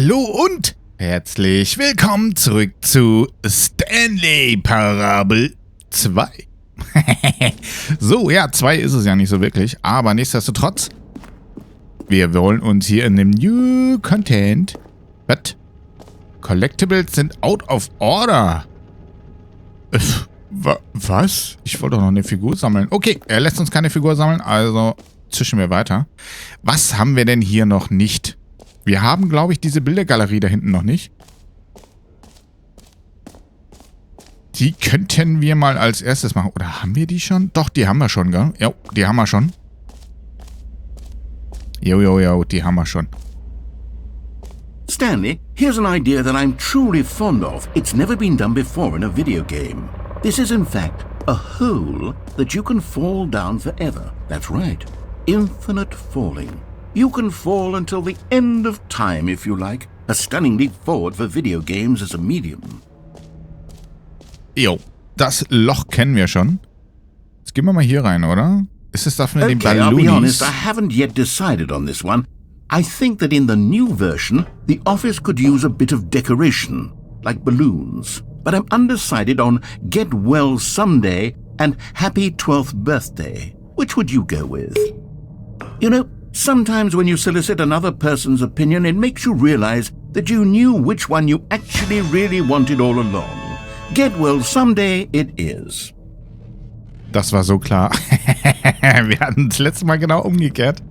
Hallo und herzlich willkommen zurück zu Stanley Parable 2. So, ja, 2 ist es ja nicht so wirklich, aber nichtsdestotrotz, wir wollen uns hier in dem New Content, Collectibles sind out of order. Was? Ich wollte doch noch eine Figur sammeln. Okay, er lässt uns keine Figur sammeln, also zischen wir weiter. Was haben wir denn hier noch nicht? Wir haben, glaube ich, diese Bildergalerie da hinten noch nicht. Die könnten wir mal als erstes machen. Oder haben wir die schon? Doch, die haben wir schon, gell? Ja, die haben wir schon. Jo, die haben wir schon. Stanley, here's an idea that I'm truly fond of. It's never been done before in a video game. This is in fact a hole that you can fall down forever. That's right. Infinite falling. You can fall until the end of time if you like. A stunning leap forward for video games as a medium. Jo, das Loch kennen wir schon. Jetzt gehen wir mal hier rein, oder? Ist es dafür in den Okay, I'll be Balloonies? honest, I haven't yet decided on this one. I think that in the new version, the office could use a bit of decoration, like balloons. But I'm undecided on Get Well Someday and Happy 12th Birthday. Which would you go with? You know, sometimes when you solicit another person's opinion, it makes you realize that you knew which one you actually really wanted all along. Get Well Someday it is. Das war so klar. Wir hatten das letzte Mal genau umgekehrt.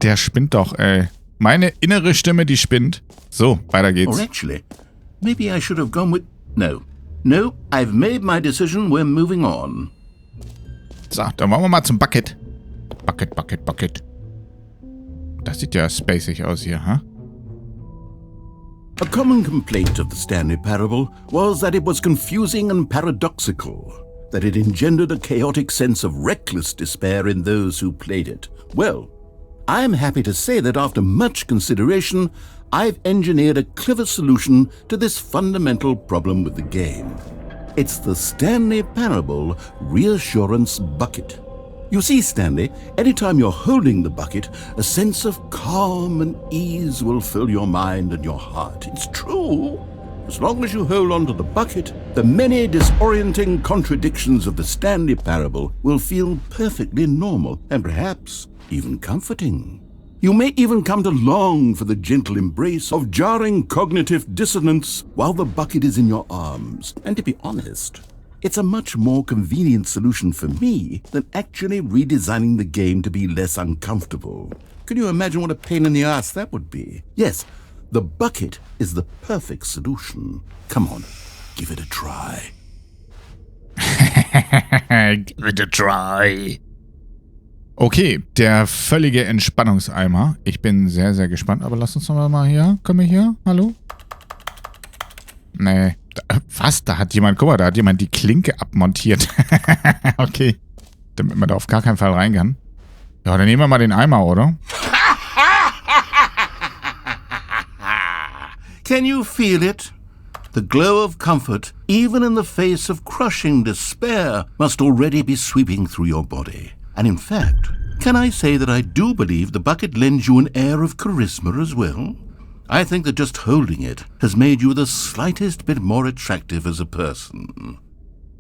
Der spinnt doch, ey. Meine innere Stimme, die spinnt. So, weiter geht's. Or actually, maybe I should have gone with... No, I've made my decision, we're moving on. So, dann wollen wir mal zum Bucket. Bucket. Das sieht ja spacig aus hier, ha? A common complaint of the Stanley Parable was that it was confusing and paradoxical, that it engendered a chaotic sense of reckless despair in those who played it. Well, I am happy to say that after much consideration, I've engineered a clever solution to this fundamental problem with the game. It's the Stanley Parable Reassurance Bucket. You see, Stanley, anytime you're holding the bucket, a sense of calm and ease will fill your mind and your heart. It's true. As long as you hold on to the bucket, the many disorienting contradictions of the Stanley Parable will feel perfectly normal and perhaps even comforting. You may even come to long for the gentle embrace of jarring cognitive dissonance while the bucket is in your arms. And to be honest, it's a much more convenient solution for me than actually redesigning the game to be less uncomfortable. Can you imagine what a pain in the ass that would be? Yes, the bucket is the perfect solution. Come on, give it a try. Give it a try. Okay, der völlige Entspannungseimer. Ich bin sehr, sehr gespannt. Aber lass uns doch mal hier. Komm mal hier. Hallo? Nee. Was? Da hat jemand, guck mal, da hat jemand die Klinke abmontiert. Okay. Damit man da auf gar keinen Fall rein kann. Ja, dann nehmen wir mal den Eimer, oder? Can you feel it? The glow of comfort, even in the face of crushing despair, must already be sweeping through your body. And in fact, can I say that I do believe the bucket lends you an air of charisma as well? I think that just holding it has made you the slightest bit more attractive as a person.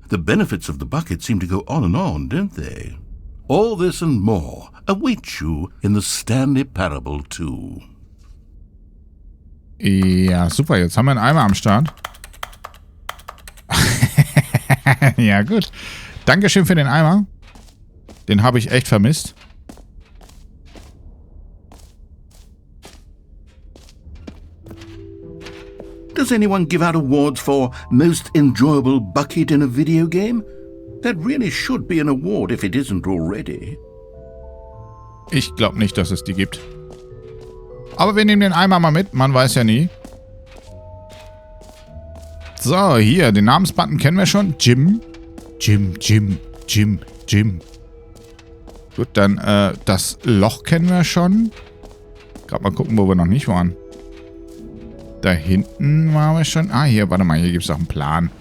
The benefits of the bucket seem to go on, don't they? All this and more await you in the Stanley Parable 2. Ja, super. Jetzt haben wir einen Eimer am Start. Ja, gut. Dankeschön für den Eimer. Den habe ich echt vermisst. Does anyone give out awards for most enjoyable bucket in a video game? That really should be an award if it isn't already. Ich glaube nicht, dass es die gibt. Aber wir nehmen den Eimer mal mit. Man weiß ja nie. So, hier. Den Namensbutton kennen wir schon. Jim. Gut, dann das Loch kennen wir schon. Gerade mal gucken, wo wir noch nicht waren. Da hinten waren wir schon. Ah, hier, warte mal, hier gibt es auch einen Plan.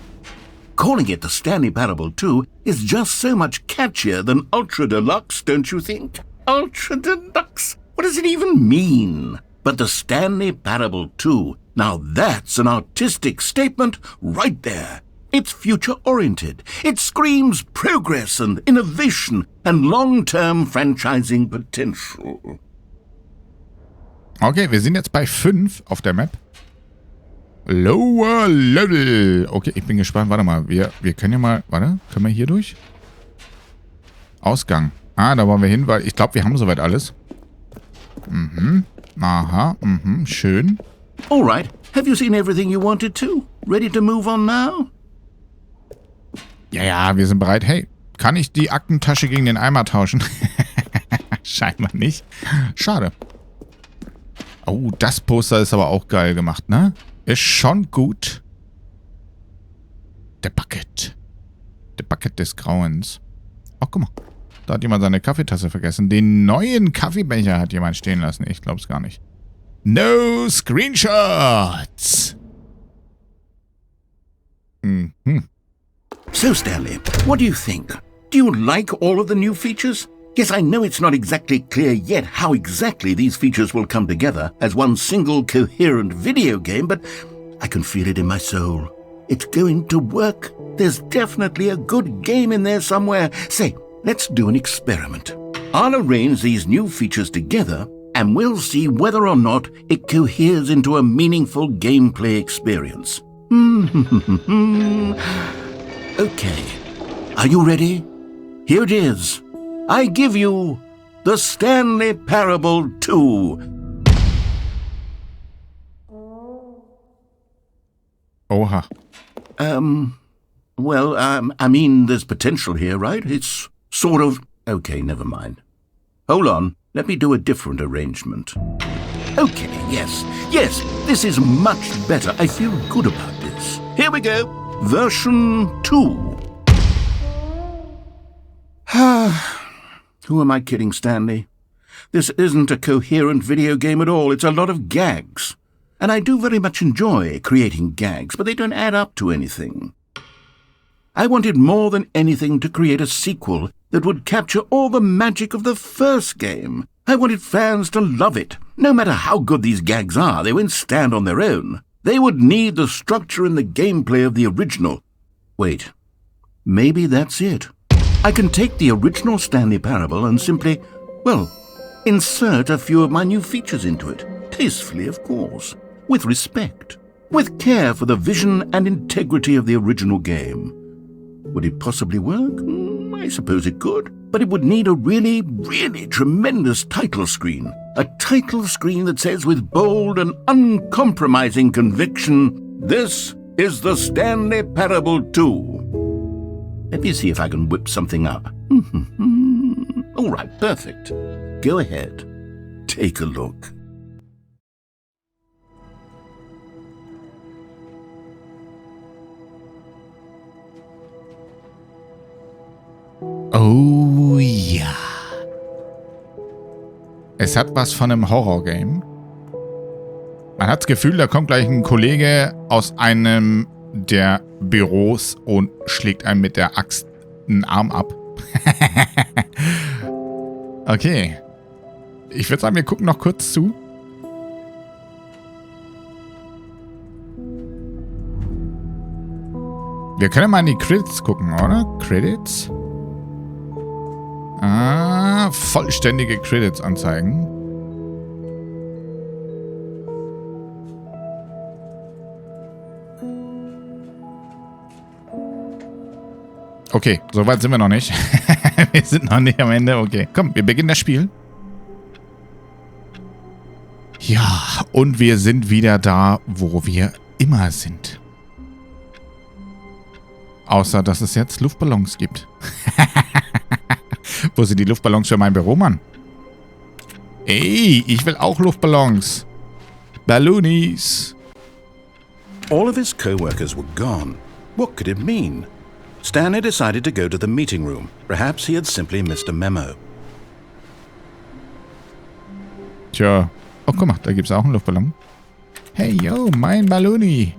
Calling it the Stanley Parable 2 is just so much catchier than Ultra Deluxe, don't you think? Ultra Deluxe? What does it even mean? but the Stanley Parable 2. Now that's an artistic statement right there. It's future-oriented. It screams progress and innovation and long-term franchising potential. Okay, wir sind jetzt bei 5 auf der Map. Lower Level. Okay, ich bin gespannt. Warte mal, wir können ja mal... Warte, können wir hier durch? Ausgang. Ah, da wollen wir hin, weil ich glaube, wir haben soweit alles. Mhm. Aha, mhm, schön. All right. Have you seen everything you wanted to? Ready to move on now? Ja, wir sind bereit. Hey, kann ich die Aktentasche gegen den Eimer tauschen? Scheinbar nicht. Schade. Oh, das Poster ist aber auch geil gemacht, ne? Ist schon gut. Der Bucket. Der Bucket des Grauens. Oh, guck mal. Da hat jemand seine Kaffeetasse vergessen. Den neuen Kaffeebecher hat jemand stehen lassen. Ich glaub's gar nicht. No Screenshots! Mhm. So, Stanley, what do you think? Do you like all of the new features? Yes, I know it's not exactly clear yet how exactly these features will come together as one single coherent video game, but I can feel it in my soul. It's going to work. There's definitely a good game in there somewhere. Say, let's do an experiment. I'll arrange these new features together, and we'll see whether or not it coheres into a meaningful gameplay experience. Okay, are you ready? Here it is. I give you the Stanley Parable 2. Oha. I mean, there's potential here, right? It's sort of... Okay, never mind. Hold on, let me do a different arrangement. Okay, yes, this is much better. I feel good about this. Here we go. Version 2. Who am I kidding, Stanley? This isn't a coherent video game at all. It's a lot of gags. And I do very much enjoy creating gags, but they don't add up to anything. I wanted more than anything to create a sequel that would capture all the magic of the first game. I wanted fans to love it. No matter how good these gags are, they won't stand on their own. They would need the structure and the gameplay of the original. Wait, maybe that's it. I can take the original Stanley Parable and simply, insert a few of my new features into it. Tastefully, of course. With respect. With care for the vision and integrity of the original game. Would it possibly work? I suppose it could. But it would need a really, really tremendous title screen. A title screen that says with bold and uncompromising conviction, "This is the Stanley Parable 2. Let me see if I can whip something up. All right, perfect. Go ahead. Take a look. Oh ja. Es hat was von einem Horrorgame. Man hat das Gefühl, da kommt gleich ein Kollege aus einem der Büros und schlägt einem mit der Axt einen Arm ab. Okay. Ich würde sagen, wir gucken noch kurz zu. Wir können mal in die Credits gucken, oder? Credits? Vollständige Credits anzeigen. Okay, soweit sind wir noch nicht. Wir sind noch nicht am Ende. Okay, komm, wir beginnen das Spiel. Ja, und wir sind wieder da, wo wir immer sind. Außer, dass es jetzt Luftballons gibt. Wo sind die Luftballons für mein Büro, Mann? Ey, ich will auch Luftballons. Balloonies. All of his co-workers were gone. What could it mean? Stanley decided to go to the meeting room. Perhaps he had simply missed a memo. Tja. Oh, guck mal, da gibt's auch einen Luftballon. Hey, yo, mein Balloni.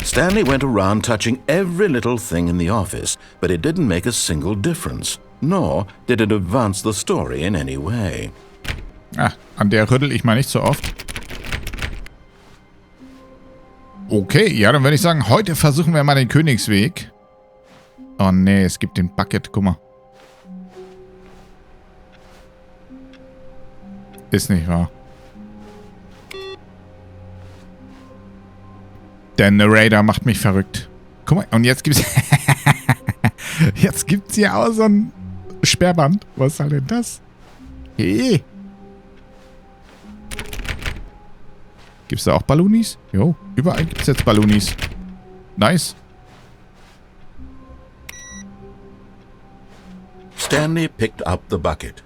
Stanley went around touching every little thing in the office, but it didn't make a single difference. Nor did it advance the story in any way. Ah, an der rüttel ich mal nicht so oft. Okay, ja, dann würde ich sagen, heute versuchen wir mal den Königsweg. Oh nee, es gibt den Bucket, guck mal. Ist nicht wahr. Der Narrator macht mich verrückt. Guck mal, und jetzt gibt's... jetzt gibt's hier auch so ein Sperrband. Was soll denn das? Hey. Gibt's da auch Ballonis? Jo, überall gibt's jetzt Ballonis. Nice. Stanley picked up the bucket.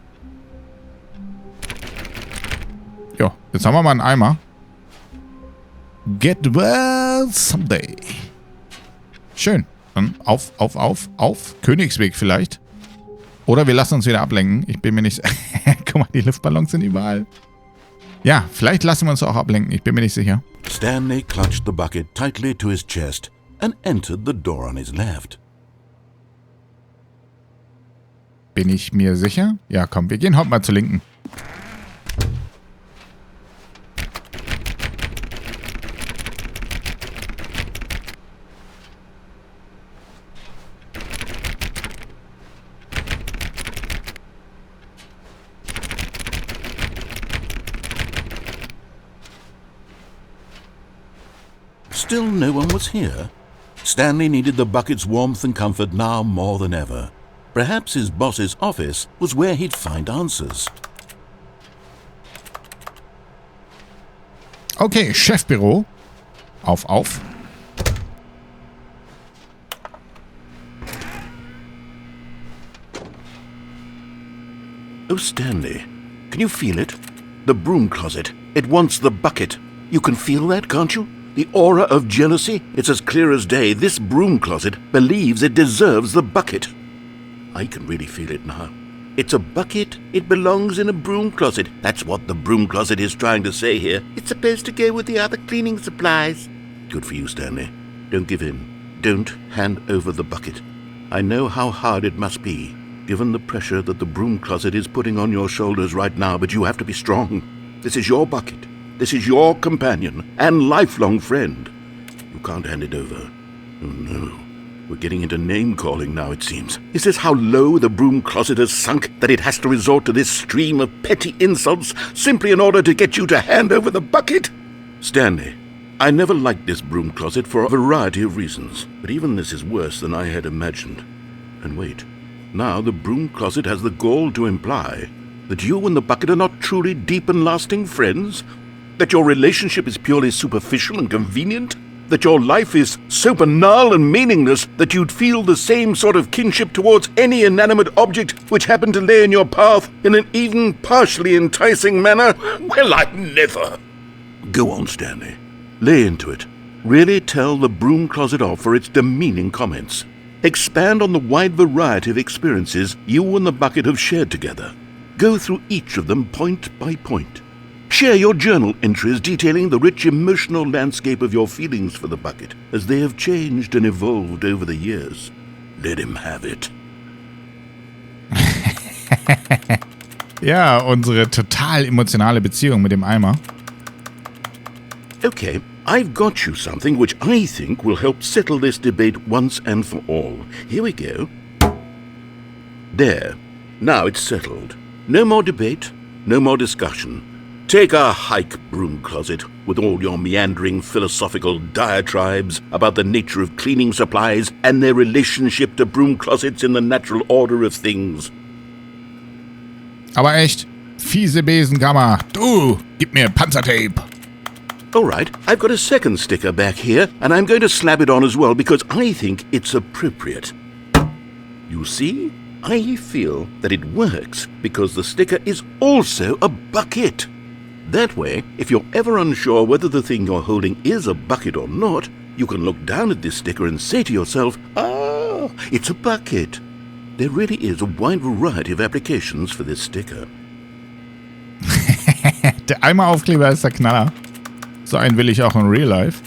Jo, jetzt haben wir mal einen Eimer. Get well someday. Schön. Dann auf. Königsweg vielleicht. Oder wir lassen uns wieder ablenken. Ich bin mir nicht... Guck mal, die Luftballons sind überall. Ja, vielleicht lassen wir uns auch ablenken. Ich bin mir nicht sicher. Stanley clutched the bucket tightly to his chest and entered the door on his left. Bin ich mir sicher? Ja, komm, wir gehen heute mal zur Linken. Still no one was here. Stanley needed the bucket's warmth and comfort now more than ever. Perhaps his boss's office was where he'd find answers. Okay, Chefbüro. Auf. Oh, Stanley, can you feel it? The broom closet. It wants the bucket. You can feel that, can't you? The aura of jealousy? It's as clear as day. This broom closet believes it deserves the bucket. I can really feel it now. It's a bucket. It belongs in a broom closet. That's what the broom closet is trying to say here. It's supposed to go with the other cleaning supplies. Good for you, Stanley. Don't give in. Don't hand over the bucket. I know how hard it must be, given the pressure that the broom closet is putting on your shoulders right now, but you have to be strong. This is your bucket. This is your companion and lifelong friend. You can't hand it over. Oh no. We're getting into name-calling now, it seems. Is this how low the broom closet has sunk, that it has to resort to this stream of petty insults simply in order to get you to hand over the bucket? Stanley, I never liked this broom closet for a variety of reasons, but even this is worse than I had imagined. And wait, now the broom closet has the gall to imply that you and the bucket are not truly deep and lasting friends? That your relationship is purely superficial and convenient? That your life is so banal and meaningless that you'd feel the same sort of kinship towards any inanimate object which happened to lay in your path in an even partially enticing manner? Well, I never. Go on, Stanley. Lay into it. Really tell the broom closet off for its demeaning comments. Expand on the wide variety of experiences you and the bucket have shared together. Go through each of them point by point. Share your journal entries detailing the rich emotional landscape of your feelings for the bucket as they have changed and evolved over the years. Let him have it. Ja, unsere total emotionale Beziehung mit dem Eimer. Okay, I've got you something which I think will help settle this debate once and for all. Here we go. There. Now it's settled. No more debate, no more discussion. Take a hike, broom closet, with all your meandering philosophical diatribes about the nature of cleaning supplies and their relationship to broom closets in the natural order of things. Aber echt, fiese Besenkammer. Du, gib mir Panzertape. All right, I've got a second sticker back here, and I'm going to slap it on as well because I think it's appropriate. You see? I feel that it works because the sticker is also a bucket. That way, if you're ever unsure whether the thing you're holding is a bucket or not, you can look down at this sticker and say to yourself, ah, it's a bucket. There really is a wide variety of applications for this sticker. Der Eimeraufkleber ist der Knaller. So einen will ich auch in Real Life.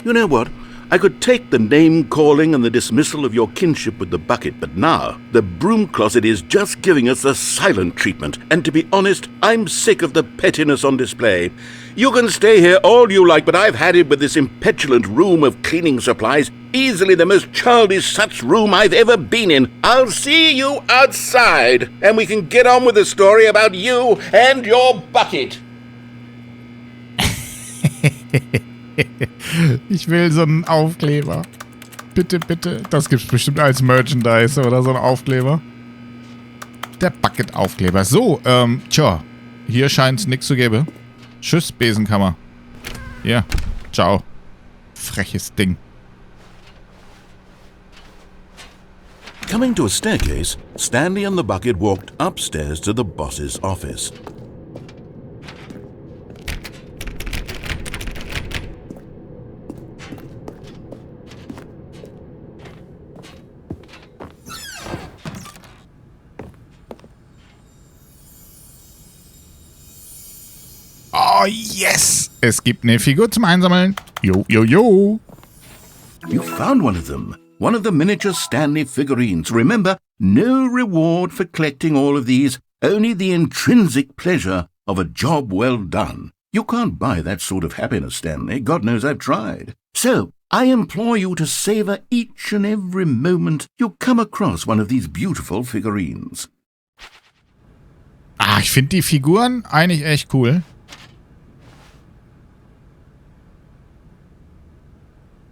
You know what? I could take the name-calling and the dismissal of your kinship with the bucket, but now the broom closet is just giving us the silent treatment. And to be honest, I'm sick of the pettiness on display. You can stay here all you like, but I've had it with this impetulant room of cleaning supplies. Easily the most childish such room I've ever been in. I'll see you outside, and we can get on with the story about you and your bucket. Ich will so einen Aufkleber. Bitte, bitte. Das gibt's bestimmt als Merchandise oder so einen Aufkleber. Der Bucket-Aufkleber. So, tja. Hier scheint's nichts zu geben. Tschüss, Besenkammer. Ja, ciao. Freches Ding. Coming to a staircase, Stanley and the bucket walked upstairs to the boss's office. Oh, yes! Es gibt eine Figur zum Einsammeln. Jo, jo, jo. You found one of them. One of the miniature Stanley figurines. Remember, no reward for collecting all of these, only the intrinsic pleasure of a job well done. You can't buy that sort of happiness, Stanley. God knows I've tried. So, I implore you to savor each and every moment you come across one of these beautiful figurines. Ah, ich finde die Figuren eigentlich echt cool.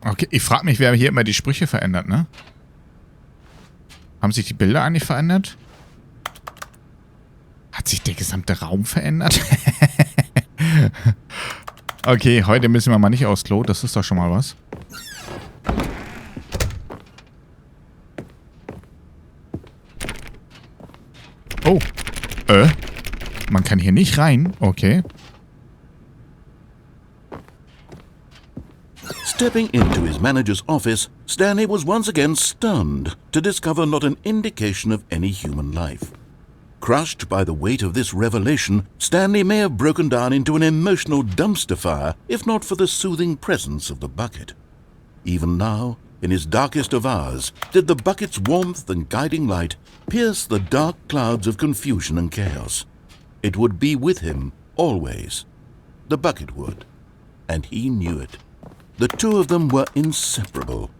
Okay, ich frage mich, wer hier immer die Sprüche verändert, ne? Haben sich die Bilder eigentlich verändert? Hat sich der gesamte Raum verändert? Okay, heute müssen wir mal nicht aufs Klo. Das ist doch schon mal was. Oh. Man kann hier nicht rein. Okay. Stepping into his manager's office, Stanley was once again stunned to discover not an indication of any human life. Crushed by the weight of this revelation, Stanley may have broken down into an emotional dumpster fire if not for the soothing presence of the bucket. Even now, in his darkest of hours, did the bucket's warmth and guiding light pierce the dark clouds of confusion and chaos. It would be with him always. The bucket would, and he knew it. The two of them were inseparable.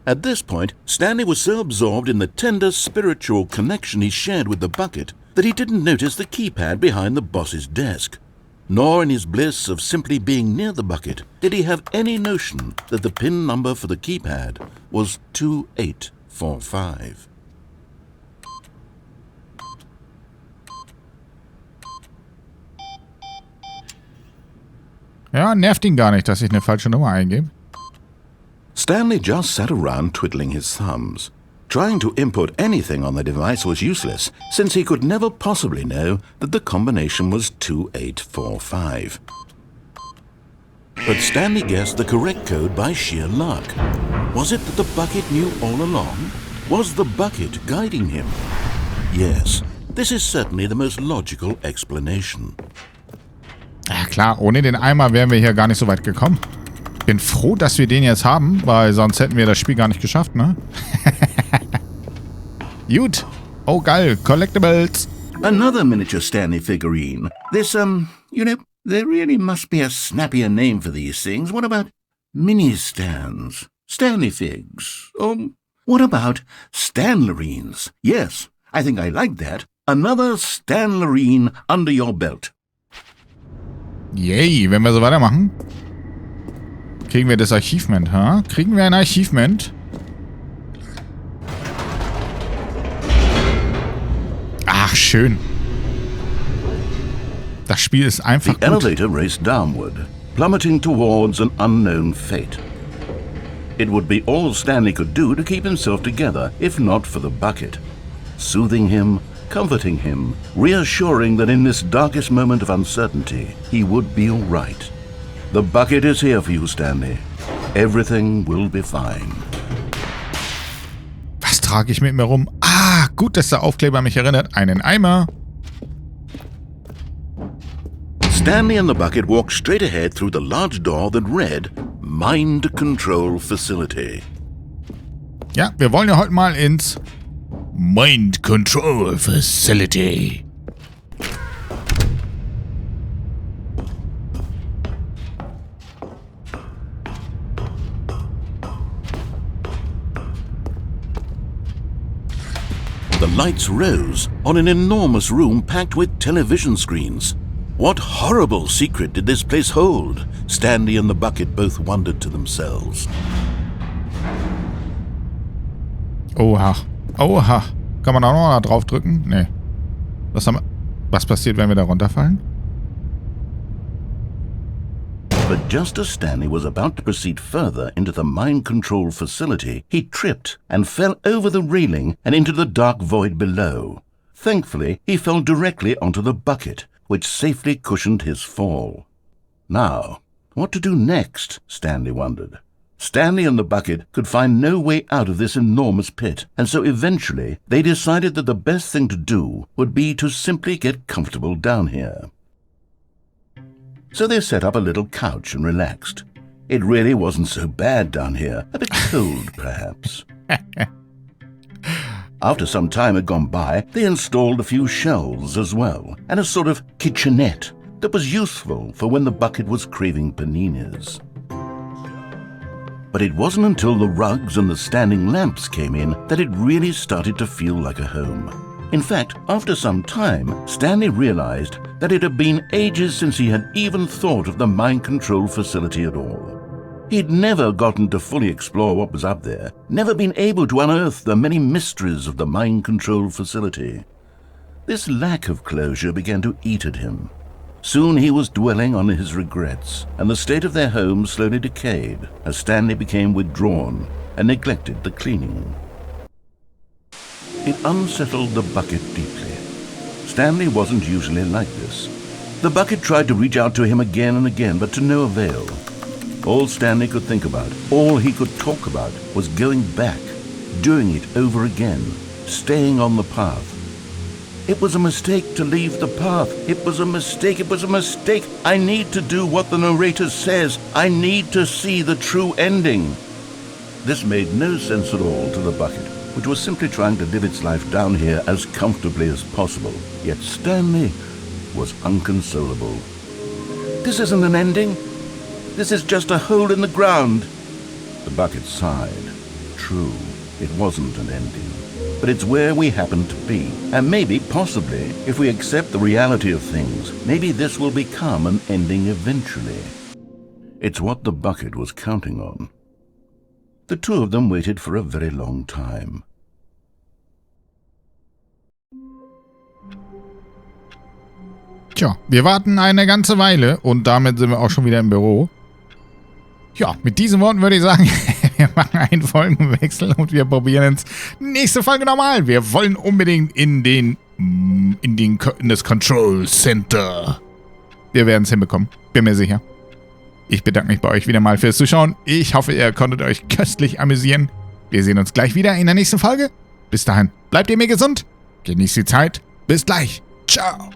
At this point, Stanley was so absorbed in the tender spiritual connection he shared with the bucket that he didn't notice the keypad behind the boss's desk. Nor in his bliss of simply being near the bucket did he have any notion that the PIN number for the keypad was 2845. Ja, nervt ihn gar nicht, dass ich eine falsche Nummer eingebe. Stanley just sat around twiddling his thumbs. Trying to input anything on the device was useless, since he could never possibly know that the combination was 2845. But Stanley guessed the correct code by sheer luck. Was it that the bucket knew all along? Was the bucket guiding him? Yes, this is certainly the most logical explanation. Ja klar, ohne den Eimer wären wir hier gar nicht so weit gekommen. Bin froh, dass wir den jetzt haben, weil sonst hätten wir das Spiel gar nicht geschafft, ne? Gut. Oh geil, Collectibles. Another miniature Stanley figurine. This, there really must be a snappier name for these things. What about mini-stands? Stanley figs? What about Stanlerines? Yes, I think I like that. Another Stanlerine under your belt. Yay, wenn wir so weitermachen, kriegen wir das Achievement, ha? Kriegen wir ein Achievement? Ach, schön. Das Spiel ist einfach The gut. elevator raced downward, plummeting towards an unknown fate. It would be all Stanley could do to keep himself together, if not for the bucket. Soothing him, comforting him, reassuring that in this darkest moment of uncertainty, he would be all right. The bucket is here for you, Stanley. Everything will be fine. Was trage ich mit mir rum? Ah, gut, dass der Aufkleber mich erinnert. Einen Eimer. Stanley and the bucket walked straight ahead through the large door that read, Mind Control Facility. Ja, wir wollen ja heute mal ins Mind Control Facility. The lights rose on an enormous room packed with television screens. What horrible secret did this place hold? Stanley and the bucket both wondered to themselves. Oha. Oha. Kann man auch noch da drauf drücken? Nee. Was passiert, wenn wir da runterfallen? But just as Stanley was about to proceed further into the mind control facility, he tripped and fell over the railing and into the dark void below. Thankfully, he fell directly onto the bucket, which safely cushioned his fall. Now, what to do next? Stanley wondered. Stanley and the bucket could find no way out of this enormous pit, and so eventually they decided that the best thing to do would be to simply get comfortable down here. So they set up a little couch and relaxed. It really wasn't so bad down here, a bit cold perhaps. After some time had gone by, they installed a few shelves as well, and a sort of kitchenette that was useful for when the bucket was craving paninis. But it wasn't until the rugs and the standing lamps came in that it really started to feel like a home. In fact, after some time, Stanley realized that it had been ages since he had even thought of the mind control facility at all. He'd never gotten to fully explore what was up there, never been able to unearth the many mysteries of the mind control facility. This lack of closure began to eat at him. Soon he was dwelling on his regrets, and the state of their home slowly decayed as Stanley became withdrawn and neglected the cleaning. It unsettled the bucket deeply. Stanley wasn't usually like this. The bucket tried to reach out to him again and again, but to no avail. All Stanley could think about, all he could talk about, was going back, doing it over again, staying on the path. It was a mistake to leave the path. It was a mistake. It was a mistake. I need to do what the narrator says. I need to see the true ending. This made no sense at all to the bucket, which was simply trying to live its life down here as comfortably as possible. Yet Stanley was inconsolable. This isn't an ending. This is just a hole in the ground. The bucket sighed. True, it wasn't an ending. But it's where we happen to be. And maybe, possibly, if we accept the reality of things, maybe this will become an ending eventually. It's what the bucket was counting on. The two of them waited for a very long time. Tja, wir warten eine ganze Weile und damit sind wir auch schon wieder im Büro. Ja, mit diesen Worten würde ich sagen, wir machen einen Folgenwechsel und wir probieren es nächste Folge nochmal. Wir wollen unbedingt in das Control Center. Wir werden es hinbekommen, bin mir sicher. Ich bedanke mich bei euch wieder mal fürs Zuschauen. Ich hoffe, ihr konntet euch köstlich amüsieren. Wir sehen uns gleich wieder in der nächsten Folge. Bis dahin, bleibt ihr mir gesund, genießt die Zeit. Bis gleich. Ciao.